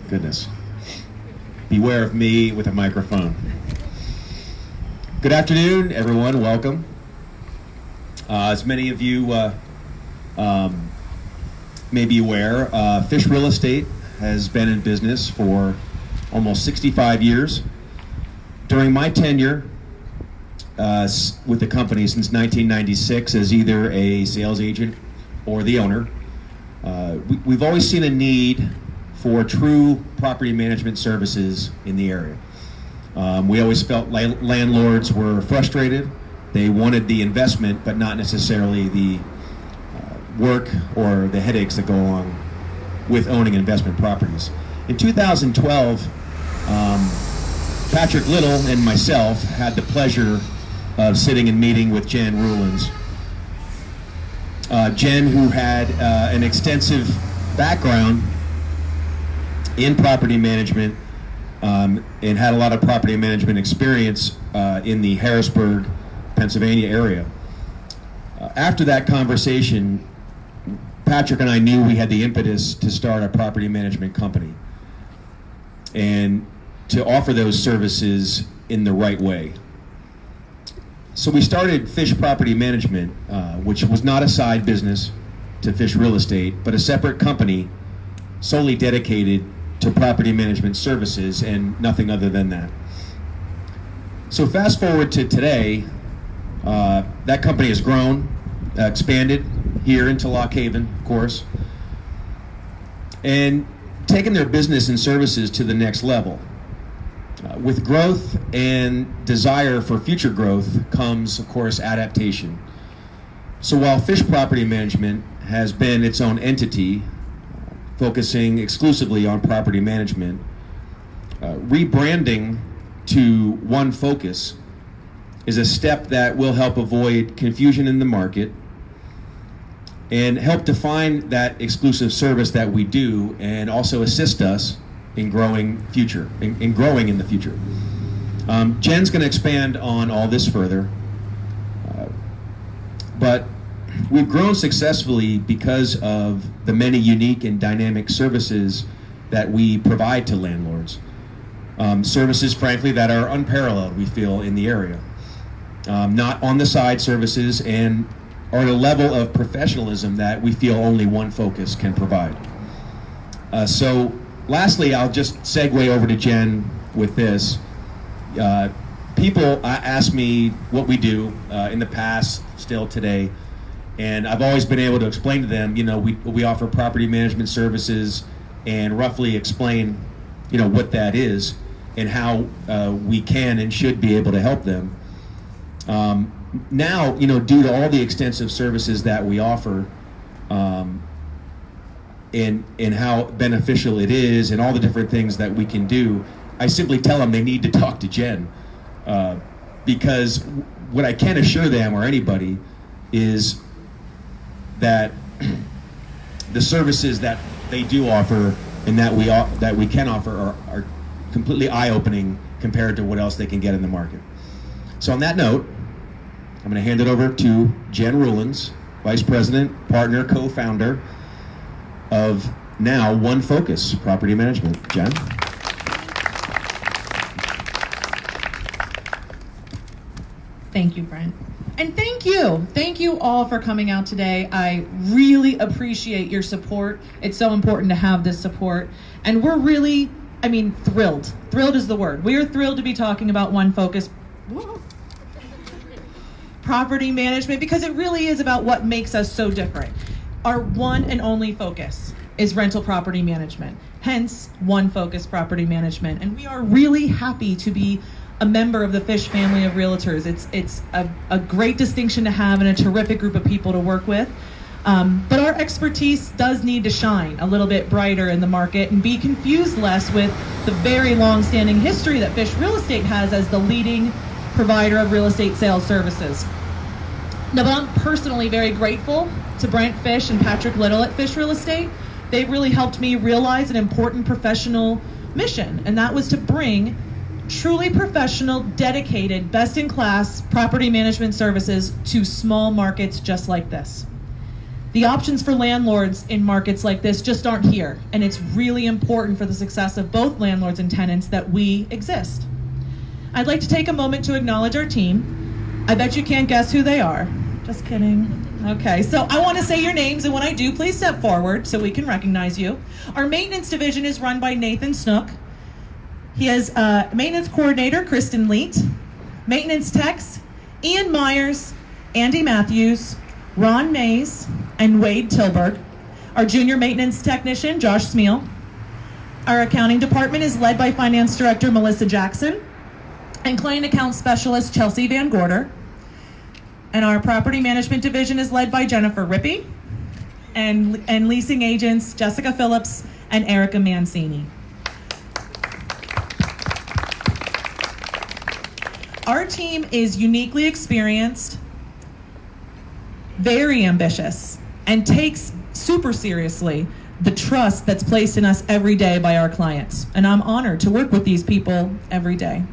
Goodness. Beware of me with a microphone. Good afternoon, everyone. Welcome. As many of you may be aware, Fish Real Estate has been in business for almost 65 years. During my tenure with the company since 1996 as either a sales agent or the owner, we've always seen a need for true property management services in the area. We always felt landlords were frustrated. They wanted the investment, but not necessarily the work or the headaches that go along with owning investment properties. In 2012, Patrick Little and myself had the pleasure of sitting and meeting with Jen Ruelens. Jen, who had an extensive background in property management and had a lot of property management experience in the Harrisburg, Pennsylvania area. After that conversation, Patrick and I knew we had the impetus to start a property management company and to offer those services in the right way. So we started Fish Property Management, which was not a side business to Fish Real Estate, but a separate company solely dedicated to property management services and nothing other than that. So fast forward to today, that company has grown, expanded here into Lock Haven, of course, and taken their business and services to the next level. With growth and desire for future growth comes, of course, adaptation. So while Fish Property Management has been its own entity, focusing exclusively on property management, rebranding to OneFocus is a step that will help avoid confusion in the market and help define that exclusive service that we do and also assist us in growing in the future. Jen's going to expand on all this further, but we've grown successfully because of the many unique and dynamic services that we provide to landlords. Services, frankly, that are unparalleled, we feel, in the area. Not on the side services and are at a level of professionalism that we feel only OneFocus can provide. So lastly, I'll just segue over to Jen with this. People ask me what we do in the past, still today, and I've always been able to explain to them, we offer property management services and roughly explain, what that is and how we can and should be able to help them. Now, due to all the extensive services that we offer, and how beneficial it is and all the different things that we can do, I simply tell them they need to talk to Jen. Because what I can assure them or anybody is that the services that they do offer and that we can offer are completely eye-opening compared to what else they can get in the market. So on that note, I'm going to hand it over to Jen Ruelens, Vice President, Partner, Co-Founder of now OneFocus Property Management. Jen? Thank you, Brent. And thank you all for coming out today. I really appreciate your support. It's so important to have this support. And we're really, thrilled. Thrilled is the word. We are thrilled to be talking about OneFocus Property Management because it really is about what makes us so different. Our one and only focus is rental property management, hence OneFocus Property Management. And we are really happy to be a member of the Fish family of realtors. It's a great distinction to have and a terrific group of people to work with. But our expertise does need to shine a little bit brighter in the market and be confused less with the very long-standing history that Fish Real Estate has as the leading provider of real estate sales services. Now, but I'm personally very grateful to Brent Fish and Patrick Little at Fish Real Estate. They've really helped me realize an important professional mission, and that was to bring truly professional, dedicated, best-in-class property management services to small markets just like this. The options for landlords in markets like this just aren't here, and it's really important for the success of both landlords and tenants that we exist. I'd like to take a moment to acknowledge our team. I bet you can't guess who they are. Just kidding. Okay, so I want to say your names, and when I do, please step forward so we can recognize you. Our maintenance division is run by Nathan Snook. He has maintenance coordinator, Kristen Leet, maintenance techs, Ian Myers, Andy Matthews, Ron Mays, and Wade Tilburg. Our junior maintenance technician, Josh Smeal. Our accounting department is led by finance director, Melissa Jackson, and client account specialist, Chelsea Van Gorder. And our property management division is led by Jennifer Rippey, and leasing agents, Jessica Phillips and Erica Mancini. Our team is uniquely experienced, very ambitious, and takes super seriously the trust that's placed in us every day by our clients. And I'm honored to work with these people every day.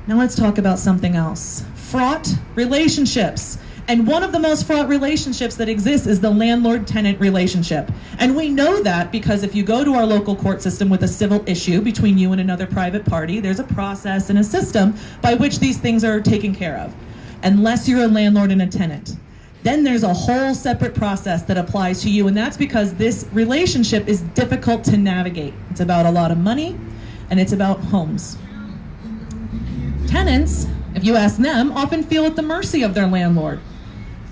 Now let's talk about something else. Fraught relationships. And one of the most fraught relationships that exists is the landlord-tenant relationship. And we know that because if you go to our local court system with a civil issue between you and another private party, there's a process and a system by which these things are taken care of. Unless you're a landlord and a tenant. Then there's a whole separate process that applies to you, and that's because this relationship is difficult to navigate. It's about a lot of money, and it's about homes. Tenants, if you ask them, often feel at the mercy of their landlord.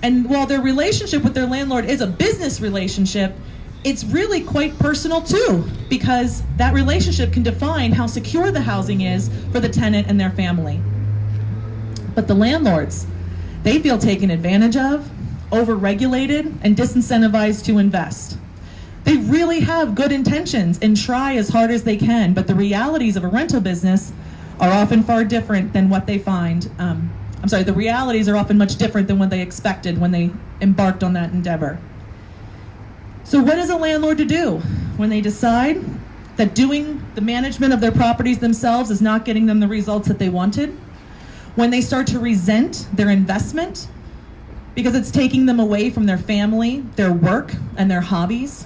And while their relationship with their landlord is a business relationship, it's really quite personal too, because that relationship can define how secure the housing is for the tenant and their family. But the landlords, they feel taken advantage of, overregulated, and disincentivized to invest. They really have good intentions and try as hard as they can, but the realities of a rental business are often far different than what they find. The realities are often much different than what they expected when they embarked on that endeavor. So what is a landlord to do when they decide that doing the management of their properties themselves is not getting them the results that they wanted? When they start to resent their investment because it's taking them away from their family, their work, and their hobbies?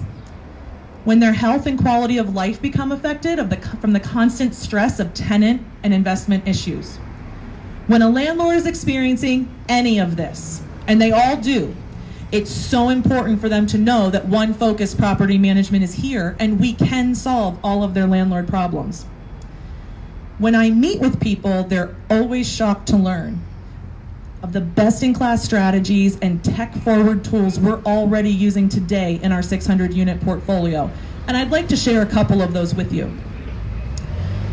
When their health and quality of life become affected from the constant stress of tenant and investment issues? When a landlord is experiencing any of this, and they all do, it's so important for them to know that OneFocus Property Management is here and we can solve all of their landlord problems. When I meet with people, they're always shocked to learn of the best-in-class strategies and tech-forward tools we're already using today in our 600-unit portfolio. And I'd like to share a couple of those with you.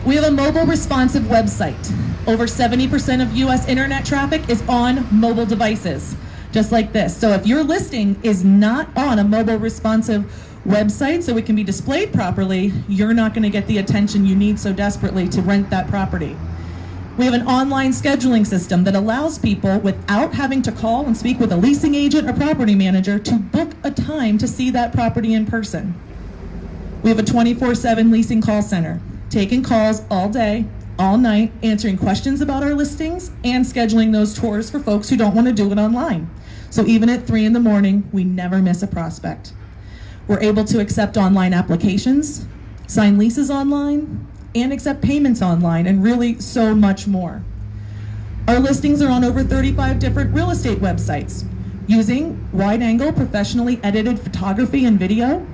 We have a mobile responsive website. Over 70% of US internet traffic is on mobile devices, just like this. So if your listing is not on a mobile responsive website so it can be displayed properly, you're not going to get the attention you need so desperately to rent that property. We have an online scheduling system that allows people, without having to call and speak with a leasing agent or property manager, to book a time to see that property in person. We have a 24/7 leasing call center, taking calls all day, all night, answering questions about our listings and scheduling those tours for folks who don't want to do it online. So even at 3 in the morning, we never miss a prospect. We're able to accept online applications, sign leases online, and accept payments online, and really so much more. Our listings are on over 35 different real estate websites using wide-angle, professionally edited photography and video.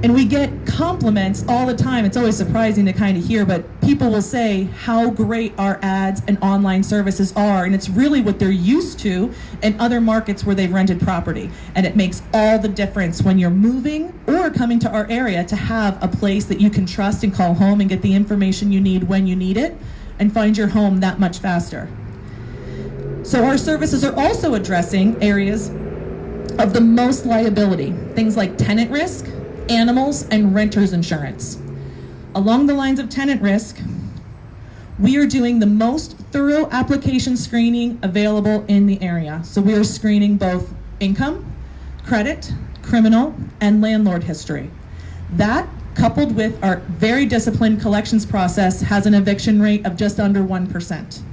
And we get compliments all the time. It's always surprising to kind of hear, but people will say how great our ads and online services are, and it's really what they're used to in other markets where they've rented property. And it makes all the difference when you're moving or coming to our area to have a place that you can trust and call home and get the information you need when you need it and find your home that much faster. So our services are also addressing areas of the most liability, things like tenant risk, animals, and renter's insurance. Along the lines of tenant risk, we are doing the most thorough application screening available in the area. So we are screening both income, credit, criminal, and landlord history. That, coupled with our very disciplined collections process, has an eviction rate of just under 1%.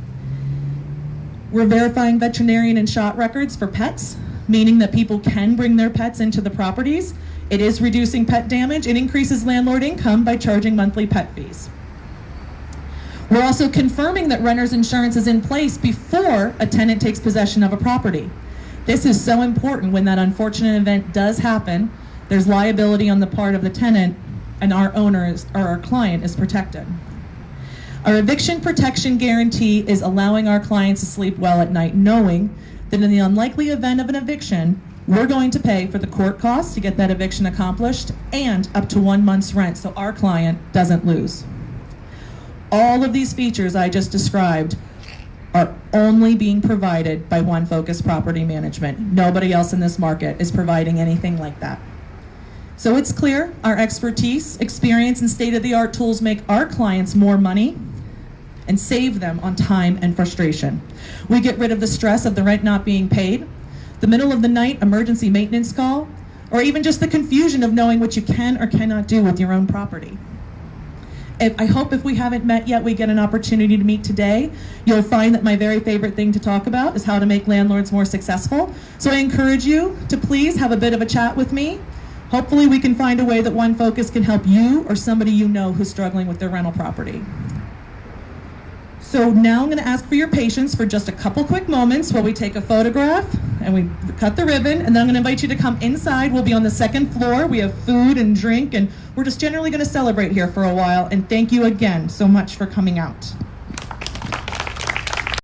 We're verifying veterinarian and shot records for pets, meaning that people can bring their pets into the properties. It is reducing pet damage. It increases landlord income by charging monthly pet fees. We're also confirming that renter's insurance is in place before a tenant takes possession of a property. This is so important. When that unfortunate event does happen, there's liability on the part of the tenant, and our owners or our client is protected. Our eviction protection guarantee is allowing our clients to sleep well at night, knowing that in the unlikely event of an eviction, we're going to pay for the court costs to get that eviction accomplished and up to 1 month's rent, so our client doesn't lose. All of these features I just described are only being provided by OneFocus Property Management. Nobody else in this market is providing anything like that. So it's clear our expertise, experience, and state-of-the-art tools make our clients more money and save them on time and frustration. We get rid of the stress of the rent not being paid, the middle of the night emergency maintenance call, or even just the confusion of knowing what you can or cannot do with your own property. I hope if we haven't met yet, we get an opportunity to meet today. You'll find that my very favorite thing to talk about is how to make landlords more successful. So I encourage you to please have a bit of a chat with me. Hopefully we can find a way that OneFocus can help you or somebody you know who's struggling with their rental property. So now I'm going to ask for your patience for just a couple quick moments while we take a photograph and we cut the ribbon, and then I'm going to invite you to come inside. We'll be on the second floor. We have food and drink, and we're just generally going to celebrate here for a while. And thank you again so much for coming out.